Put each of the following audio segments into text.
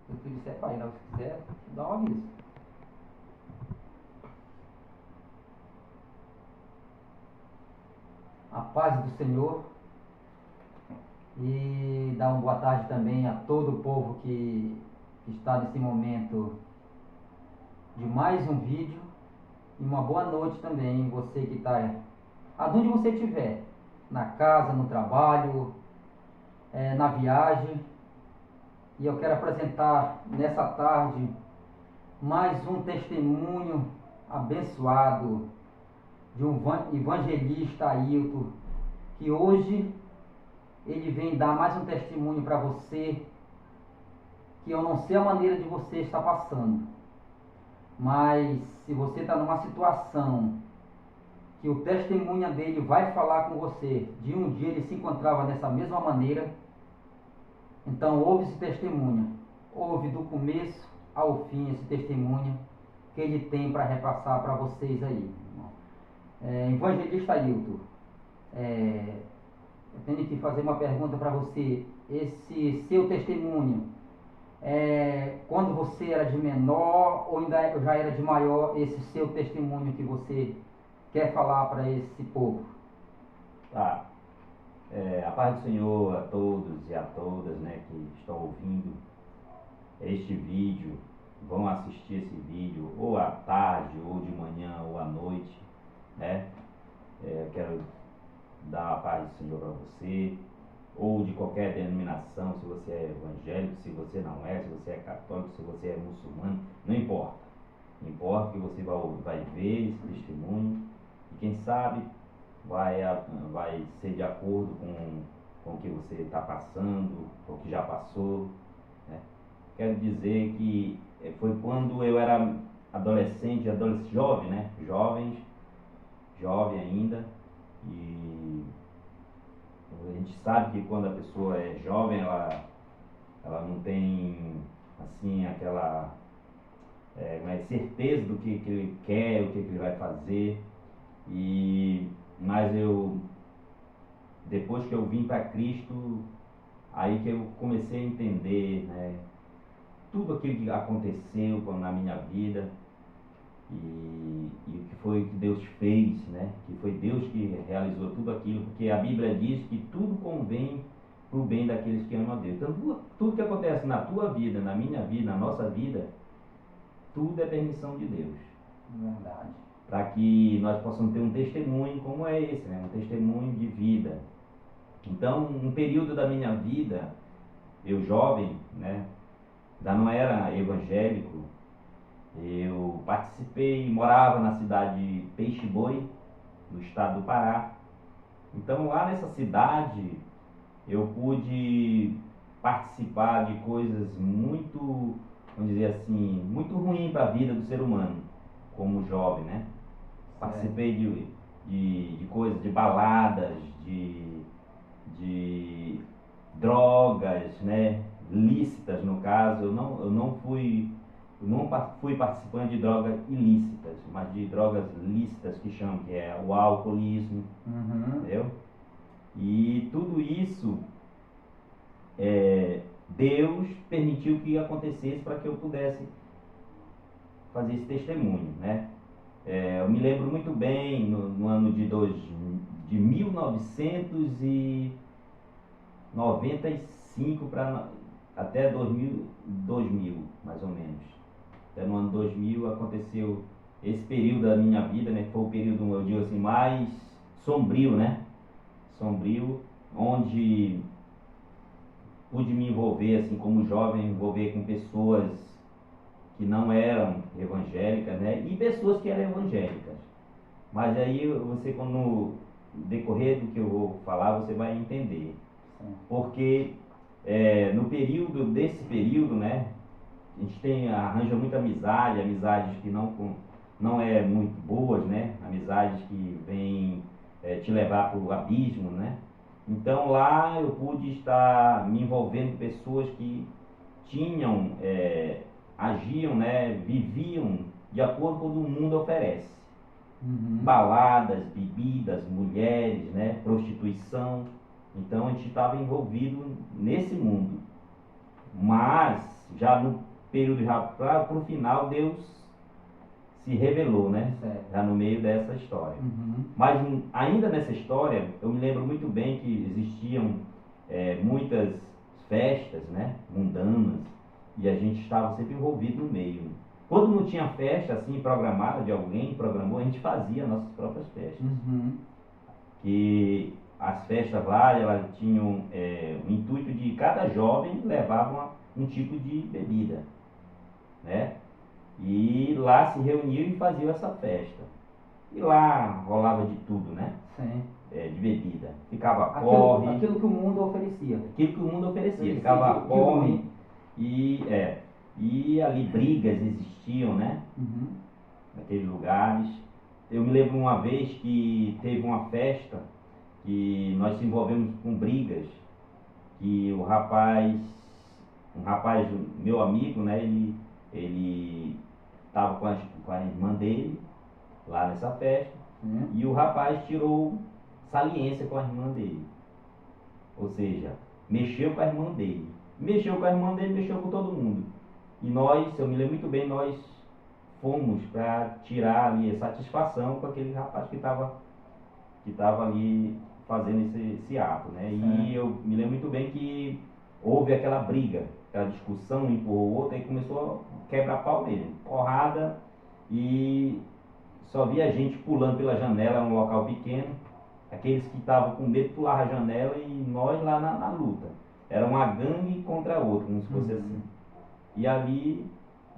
Se tu disser para ir, se quiser, dá um aviso. A paz do Senhor. E dar uma boa tarde também a todo o povo que está nesse momento de mais um vídeo. E uma boa noite também, você que está aonde você estiver, na casa, no trabalho, na viagem. E eu quero apresentar nessa tarde mais um testemunho abençoado de um evangelista Ailton, que hoje ele vem dar mais um testemunho para você, que eu não sei a maneira de você estar passando, mas se você está numa situação que o testemunho dele vai falar com você, de um dia ele se encontrava nessa mesma maneira, então ouve esse testemunho, ouve do começo ao fim esse testemunho que ele tem para repassar para vocês aí. Evangelista Ailton, eu tenho que fazer uma pergunta para você. Esse seu testemunho, quando você era de menor ou ainda já era de maior, esse seu testemunho que você quer falar para esse povo? Tá. A paz do Senhor a todos e a todas, né, que estão ouvindo este vídeo, vão assistir esse vídeo ou à tarde, ou de manhã, ou à noite, né? Eu quero dar a paz do Senhor para você, ou de qualquer denominação, se você é evangélico, se você não é, se você é católico, se você é muçulmano, não importa. Importa que você vai ver esse testemunho e quem sabe vai ser de acordo com o que você está passando, com o que já passou, né? Quero dizer que foi quando eu era adolescente, jovem, né? Jovem ainda, e a gente sabe que quando a pessoa é jovem, ela não tem assim aquela certeza do que ele quer, o que ele vai fazer. Mas depois que eu vim para Cristo, aí que eu comecei a entender, né, tudo aquilo que aconteceu na minha vida e o que foi que Deus fez, né, que foi Deus que realizou tudo aquilo, porque a Bíblia diz que tudo convém para o bem daqueles que amam a Deus. Então tudo que acontece na tua vida, na minha vida, na nossa vida, tudo é permissão de Deus. Verdade. Para que nós possamos ter um testemunho como é esse, né? Um testemunho de vida. Então, um período da minha vida, eu jovem, né, ainda não era evangélico, eu participei, morava na cidade de Peixe-Boi, no estado do Pará. Então, lá nessa cidade, eu pude participar de coisas muito, vamos dizer assim, muito ruins para a vida do ser humano, como jovem, né? Participei de coisas, de baladas, de drogas, né, lícitas no caso. Eu não fui participante de drogas ilícitas, mas de drogas lícitas que chamam, que é o alcoolismo, entendeu? E tudo isso Deus permitiu que acontecesse para que eu pudesse fazer esse testemunho, né? Eu me lembro muito bem no ano de 1995 até 2000, mais ou menos. Até no ano 2000 aconteceu esse período da minha vida, né? Que foi o período, eu digo assim, mais sombrio, né? Sombrio, onde pude me envolver, assim, como jovem, envolver com pessoas que não eram evangélicas, né? E pessoas que eram evangélicas. Mas aí você, no decorrer do que eu vou falar, você vai entender. Sim. Porque desse período, né, a gente arranja muita amizades que não é muito boas, né? Amizades que vêm te levar para o abismo, né? Então lá eu pude estar me envolvendo com pessoas que agiam, né, viviam de acordo com o que o mundo oferece. Baladas, bebidas, mulheres, né, prostituição. Então a gente estava envolvido nesse mundo. Mas já no período, já para o final, Deus se revelou, né? Certo. Já no meio dessa história. Uhum. Mas ainda nessa história, eu me lembro muito bem que existiam muitas festas, né, mundanas, e a gente estava sempre envolvido no meio. Quando não tinha festa assim programada de alguém, programou, a gente fazia nossas próprias festas. Uhum. Que as festas lá, elas tinham o intuito de cada jovem levava um tipo de bebida, né? E lá se reuniam e faziam essa festa. E lá rolava de tudo, né? Sim. De bebida. Ficava Aquilo que o mundo oferecia. Aquilo que o mundo oferecia. Ficava porre. E ali brigas existiam, né? Uhum. Naqueles lugares. Eu me lembro uma vez que teve uma festa que nós se envolvemos com brigas. Que um rapaz, meu amigo, né? Ele estava com a irmã dele lá nessa festa. E o rapaz tirou saliência com a irmã dele. Ou seja, mexeu com a irmã dele. Mexeu com a irmã dele, mexeu com todo mundo. E nós, eu me lembro muito bem, nós fomos para tirar ali a satisfação com aquele rapaz que estava ali fazendo esse ato, né? E eu me lembro muito bem que houve aquela briga, aquela discussão, um empurrou o outro, aí começou a quebrar pau nele, porrada, e só via gente pulando pela janela, num local pequeno, aqueles que estavam com medo pulavam a janela e nós lá na luta. Era uma gangue contra a outra, como se fosse assim. E ali,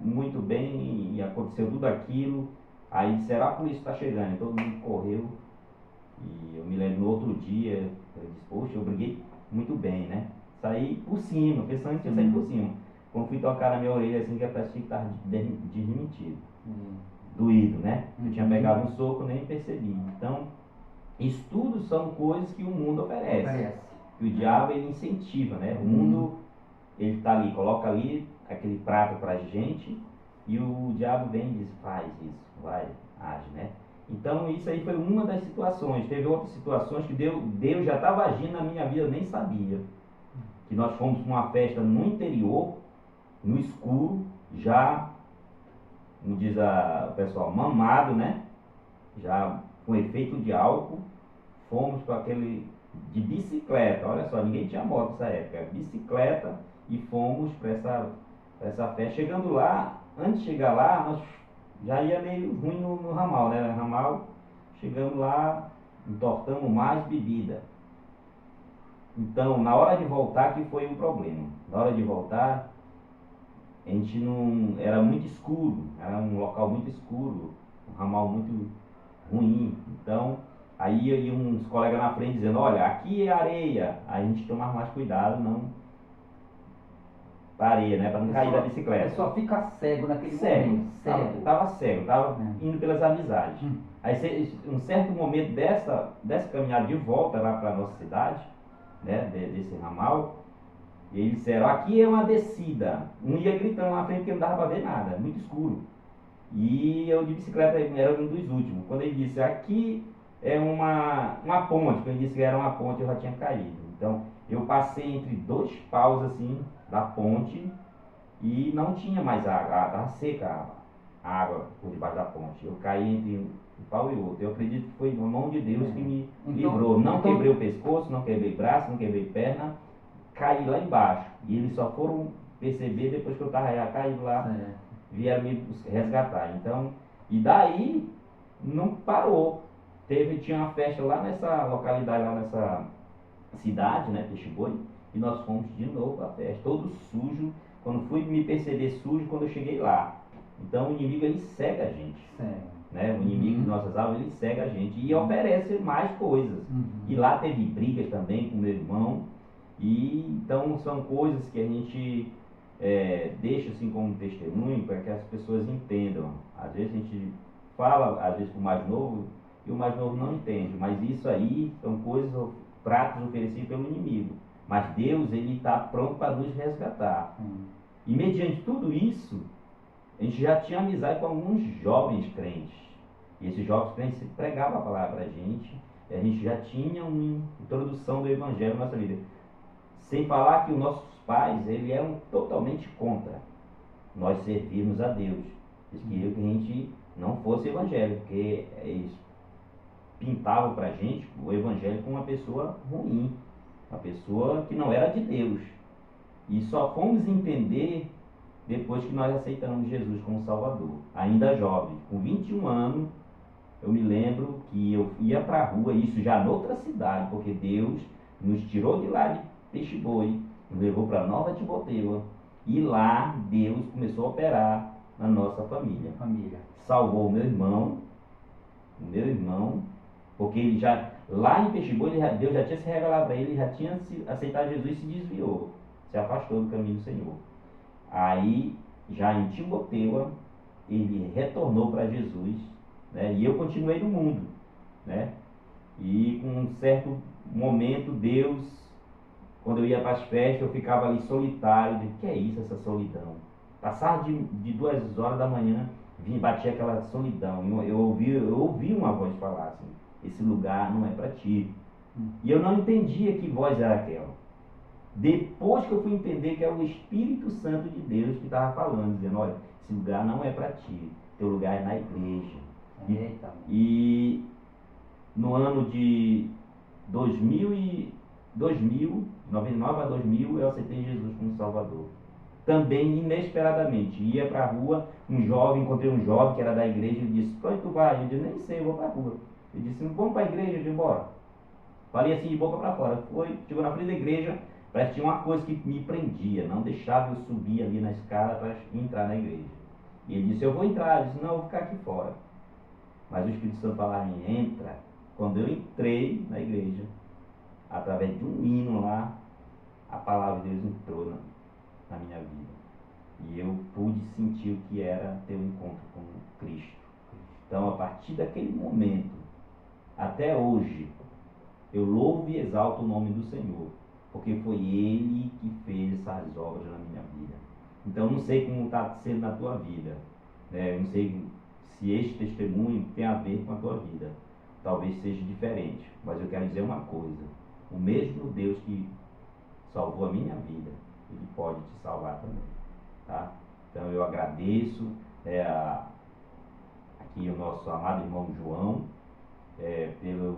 muito bem, e aconteceu tudo aquilo, aí disseram, a polícia está chegando, e todo mundo correu. E eu me lembro no outro dia, eu disse, poxa, eu briguei muito bem, né? Saí por cima, pensando que eu saí por cima. Quando fui tocar na minha orelha, assim, que parecia que estava desmentido. Doído, né? Eu tinha pegado um soco, nem percebi. Então, isso tudo são coisas que o mundo oferece. Que o diabo, ele incentiva, né? O mundo, ele está ali, coloca ali aquele prato pra gente, e o diabo vem e diz, faz isso, vai, age, né? Então, isso aí foi uma das situações. Teve outras situações que Deus já estava agindo na minha vida, eu nem sabia. Que nós fomos para uma festa no interior, no escuro, já, como diz o pessoal, mamado, né? Já com efeito de álcool. Fomos para aquele de bicicleta, olha só, ninguém tinha moto nessa época, bicicleta, e fomos para essa festa. Chegando lá, antes de chegar lá, nós já ia meio ruim no ramal, né? Ramal, chegamos lá, entortamos mais bebida. Então, na hora de voltar, que foi um problema. Na hora de voltar, a gente não. Era muito escuro, era um local muito escuro, um ramal muito ruim. Então, aí iam uns colegas na frente dizendo, olha, aqui é areia. Aí a gente tomava mais cuidado, não para areia, né? Para não cair da bicicleta. A pessoa fica cego naquele momento. Cego. Tava cego, tava indo pelas amizades. Aí, um certo momento dessa caminhada de volta lá para a nossa cidade, né? Desse ramal, e eles disseram, aqui é uma descida. Um ia gritando lá na frente porque não dava para ver nada, muito escuro. E eu de bicicleta era um dos últimos. Quando ele disse, aqui é uma ponte, quando ele disse que era uma ponte, eu já tinha caído. Então, eu passei entre dois paus assim, da ponte, e não tinha mais água, estava seca a água por debaixo da ponte. Eu caí entre um pau e outro. Eu acredito que foi a mão de Deus que me livrou. Não quebrei o pescoço, não quebrei braço, não quebrei perna, caí lá embaixo. E eles só foram perceber depois que eu estava já caído lá, vieram me resgatar. Então, e daí não parou. Tinha uma festa lá nessa localidade, lá nessa cidade, né, Peixe Boi, e nós fomos de novo para a festa, todo sujo. Quando fui me perceber sujo, quando eu cheguei lá. Então o inimigo, ele cega a gente, né? O inimigo de nossas almas, ele cega a gente e oferece mais coisas. E lá teve brigas também com meu irmão, e então são coisas que a gente deixa assim como testemunho para que as pessoas entendam. Às vezes a gente fala, às vezes para o mais novo, e o mais novo não entende, mas isso aí são coisas, pratos oferecidos pelo inimigo. Mas Deus, ele está pronto para nos resgatar. E mediante tudo isso, a gente já tinha amizade com alguns jovens crentes. E esses jovens crentes pregavam a palavra para a gente. E a gente já tinha uma introdução do evangelho na nossa vida. Sem falar que os nossos pais, eles eram totalmente contra. nós servirmos a Deus. Eles queriam que a gente não fosse evangélico, porque eles pintavam pra gente o evangelho como uma pessoa ruim, uma pessoa que não era de Deus. E só fomos entender depois que nós aceitamos Jesus como Salvador. Ainda jovem, com 21 anos, eu me lembro que eu ia para a rua, isso já noutra cidade, porque Deus nos tirou de lá de Peixe-Boi, nos levou para Nova Timóteo, e lá Deus começou a operar na nossa família. Salvou o meu irmão, porque ele já, lá em Peixe-Boi, Deus já tinha se revelado para ele, já tinha aceitado Jesus e se desviou, se afastou do caminho do Senhor. Aí, já em Timóteo, ele retornou para Jesus, né? E eu continuei no mundo, né? E com um certo momento, Deus, quando eu ia para as festas, eu ficava ali solitário. O que é isso, essa solidão? Passar de 2 horas da manhã, batia aquela solidão. Eu ouvi uma voz falar assim: esse lugar não é para ti. E eu não entendia que voz era aquela. Depois que eu fui entender que é o Espírito Santo de Deus que estava falando, dizendo: olha, esse lugar não é para ti, teu lugar é na igreja. E no ano de 99 a 2000, eu aceitei Jesus como Salvador. Também inesperadamente, ia para a rua, encontrei um jovem que era da igreja, ele disse: para onde tu vai? Eu disse: nem sei, eu vou para a rua. Ele disse: vamos para a igreja? Eu disse: bora. Falei assim de boca para fora. Chegou na frente da igreja, parece que tinha uma coisa que me prendia, não deixava eu subir ali na escada para entrar na igreja. E ele disse: eu vou entrar. Eu disse: não, eu vou ficar aqui fora. Mas o Espírito Santo falava: entra. Quando eu entrei na igreja, através de um hino lá, a palavra de Deus entrou na minha vida. E eu pude sentir o que era ter um encontro com Cristo. Então, a partir daquele momento, até hoje, eu louvo e exalto o nome do Senhor, porque foi Ele que fez essas obras na minha vida. Então, eu não sei como está sendo na tua vida, né? Eu não sei se este testemunho tem a ver com a tua vida. Talvez seja diferente, mas eu quero dizer uma coisa: o mesmo Deus que salvou a minha vida, Ele pode te salvar também, tá? Então eu agradeço aqui o nosso amado irmão João, pela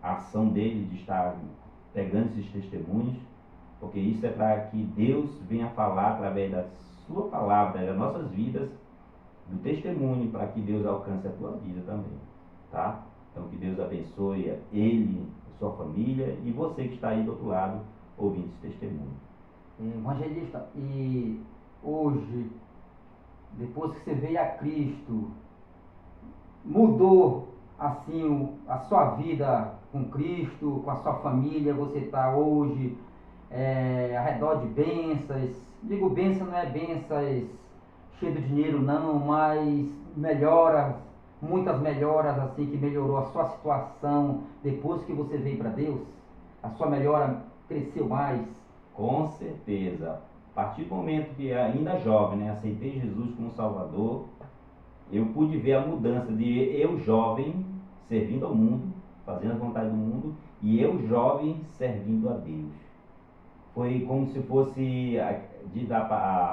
ação dele de estar pegando esses testemunhos, porque isso é para que Deus venha falar através da sua palavra, das nossas vidas, do testemunho, para que Deus alcance a tua vida também, tá? Então que Deus abençoe ele, a sua família e você que está aí do outro lado ouvindo esse testemunho. Evangelista, e hoje, depois que você veio a Cristo, mudou assim a sua vida com Cristo, com a sua família? Você está hoje ao redor de bênçãos? Digo bênção, não é bênçãos cheio de dinheiro não, mas melhoras, muitas melhoras assim, que melhorou a sua situação depois que você veio para Deus? A sua melhora cresceu mais? Com certeza. A partir do momento que ainda jovem, né, aceitei Jesus como Salvador, eu pude ver a mudança de eu jovem servindo ao mundo, fazendo a vontade do mundo, e eu jovem servindo a Deus. Foi como se fosse, diz a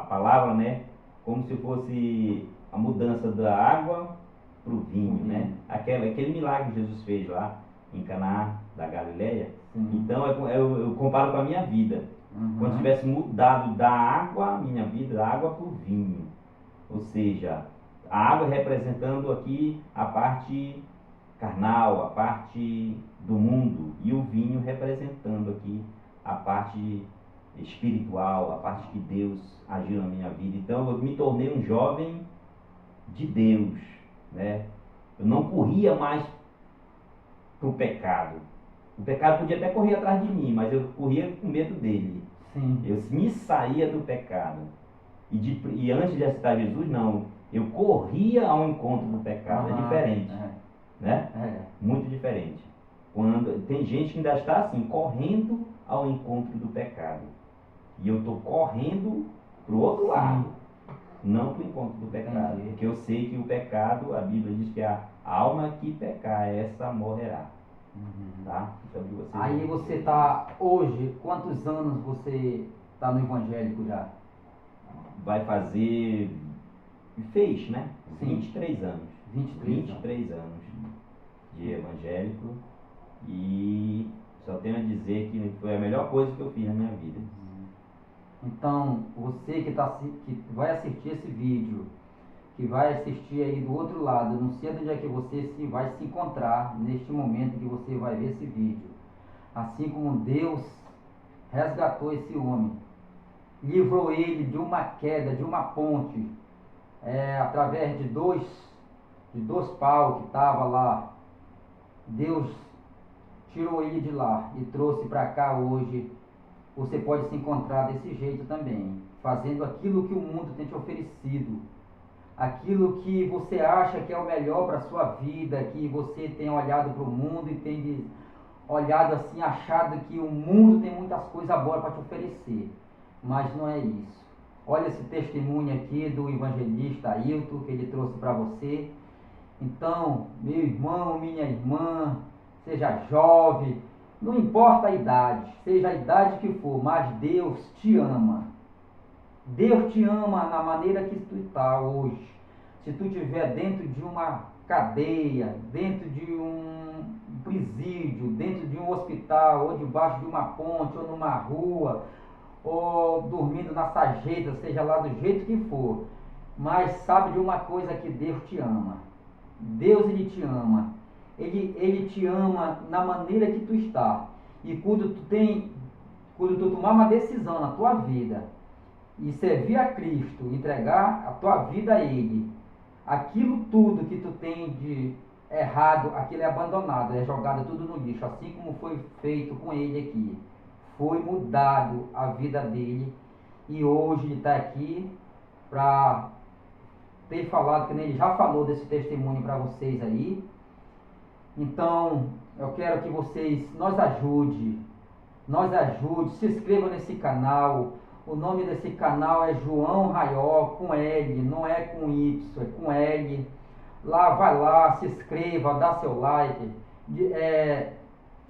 palavra, né, como se fosse a mudança da água para o vinho, né? Aquele milagre que Jesus fez lá em Caná da Galileia. Então eu comparo com a minha vida. Quando tivesse mudado da água, minha vida, da água para o vinho. Ou seja, a água representando aqui a parte carnal, a parte do mundo, e o vinho representando aqui a parte espiritual, a parte que Deus agiu na minha vida. Então eu me tornei um jovem de Deus, né? Eu não corria mais para o pecado. O pecado podia até correr atrás de mim, mas eu corria com medo dele. Sim. Eu me saía do pecado. E antes de aceitar Jesus, não. Eu corria ao encontro do pecado. É diferente. Né? Muito diferente. Quando tem gente que ainda está assim, correndo ao encontro do pecado. E eu estou correndo para o outro lado. Não para o encontro do pecado. Entendi. Porque eu sei que o pecado, a Bíblia diz que a alma que pecar, essa morrerá. Tá? Então, aí você está hoje, quantos anos você está no evangélico já? vai fazer, fez, né? Sim. 23 anos. 23 anos de evangélico, e só tenho a dizer que foi a melhor coisa que eu fiz na minha vida. Então, você que vai assistir esse vídeo, que vai assistir aí do outro lado, não sei onde é que você vai se encontrar neste momento que você vai ver esse vídeo. Assim como Deus resgatou esse homem, livrou ele de uma queda, de uma ponte, através de dois paus que estavam lá. Deus tirou ele de lá e trouxe para cá hoje. Você pode se encontrar desse jeito também, fazendo aquilo que o mundo tem te oferecido, aquilo que você acha que é o melhor para a sua vida, que você tem olhado para o mundo e tem olhado assim, achado que o mundo tem muitas coisas boas para te oferecer, mas não é isso. Olha esse testemunho aqui do evangelista Ailton, que ele trouxe para você. Então, meu irmão, minha irmã, seja jovem, não importa a idade, seja a idade que for, mas Deus te ama. Deus te ama na maneira que tu está hoje. Se tu estiver dentro de uma cadeia, dentro de um presídio, dentro de um hospital, ou debaixo de uma ponte, ou numa rua, ou dormindo na sarjeta, seja lá do jeito que for, mas sabe de uma coisa, que Deus te ama. Deus, ele te ama. Ele te ama na maneira que tu está. E quando tu tomar uma decisão na tua vida e servir a Cristo, entregar a tua vida a Ele, aquilo tudo que tu tem de errado, aquilo é abandonado, é jogado tudo no lixo, assim como foi feito com ele aqui. Foi mudado a vida dele, e hoje ele está aqui para ter falado, que ele já falou desse testemunho para vocês aí. Então, eu quero que vocês nos ajude, se inscrevam nesse canal. O nome desse canal é João Raió, com L, não é com Y, é com L. Lá, vai lá, se inscreva, dá seu like,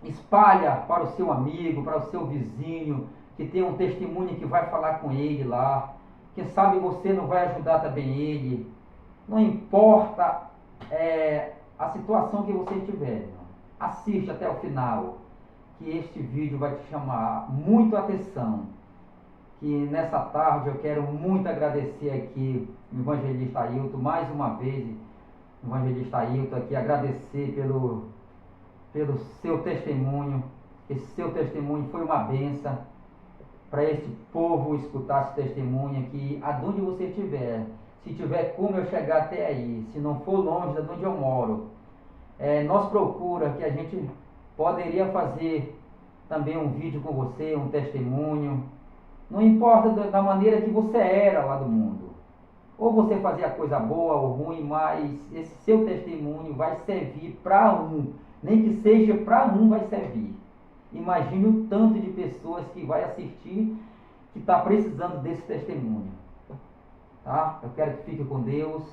espalha para o seu amigo, para o seu vizinho, que tem um testemunho que vai falar com ele lá. Quem sabe você não vai ajudar também ele. Não importa a situação que você tiver, assiste até o final, que este vídeo vai te chamar muito a atenção. Que nessa tarde eu quero muito agradecer aqui o evangelista Ailton, mais uma vez, o evangelista Ailton aqui, agradecer pelo seu testemunho. Esse seu testemunho foi uma bênção para este povo escutar esse testemunho aqui, aonde você estiver. Se tiver como eu chegar até aí, se não for longe de onde eu moro, nós procura que a gente poderia fazer também um vídeo com você, um testemunho. Não importa da maneira que você era lá do mundo. Ou você fazia coisa boa ou ruim, mas esse seu testemunho vai servir para um. Nem que seja para um, vai servir. Imagine o tanto de pessoas que vai assistir, que está precisando desse testemunho. Tá? Eu quero que fique com Deus.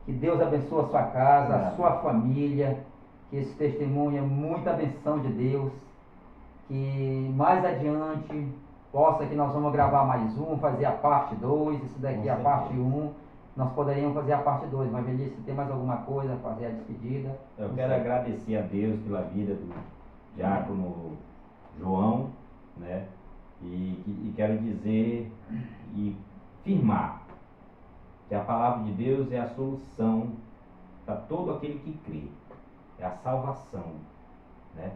Que Deus abençoe a sua casa, a sua família. Que esse testemunho é muita benção de Deus. Que mais adiante possa, que nós vamos gravar mais um, fazer a parte 2, isso daqui é a parte 1, nós poderíamos fazer a parte 2, mas Evangelista, tem mais alguma coisa, fazer a despedida? Eu quero agradecer a Deus pela vida do diácono João, né? E quero dizer e firmar que a palavra de Deus é a solução para todo aquele que crê, é a salvação, né?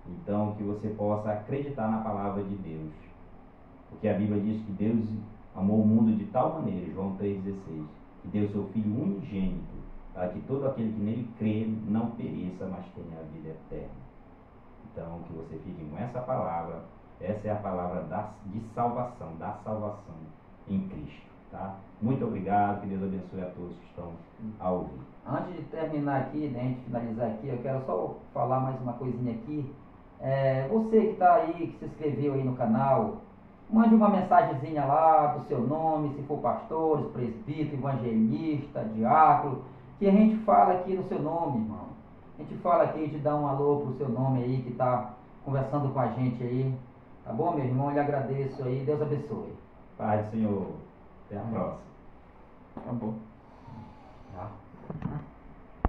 Então, que você possa acreditar na palavra de Deus. Porque a Bíblia diz que Deus amou o mundo de tal maneira, João 3,16, que deu seu Filho unigênito, para que todo aquele que nele crê não pereça, mas tenha a vida eterna. Então, que você fique com essa palavra. Essa é a palavra de salvação, da salvação em Cristo. Tá? Muito obrigado, que Deus abençoe a todos que estão a ouvir. Antes de terminar aqui, né, antes de finalizar aqui, eu quero só falar mais uma coisinha aqui. Você que está aí, que se inscreveu aí no canal, mande uma mensagenzinha lá do seu nome, se for pastor, presbítero, evangelista, diácono, que a gente fala aqui no seu nome, irmão. A gente fala aqui, te dá um alô pro seu nome aí, que está conversando com a gente aí. Tá bom, meu irmão? Eu lhe agradeço aí. Deus abençoe. Pai do Senhor, Até a próxima. Acabou.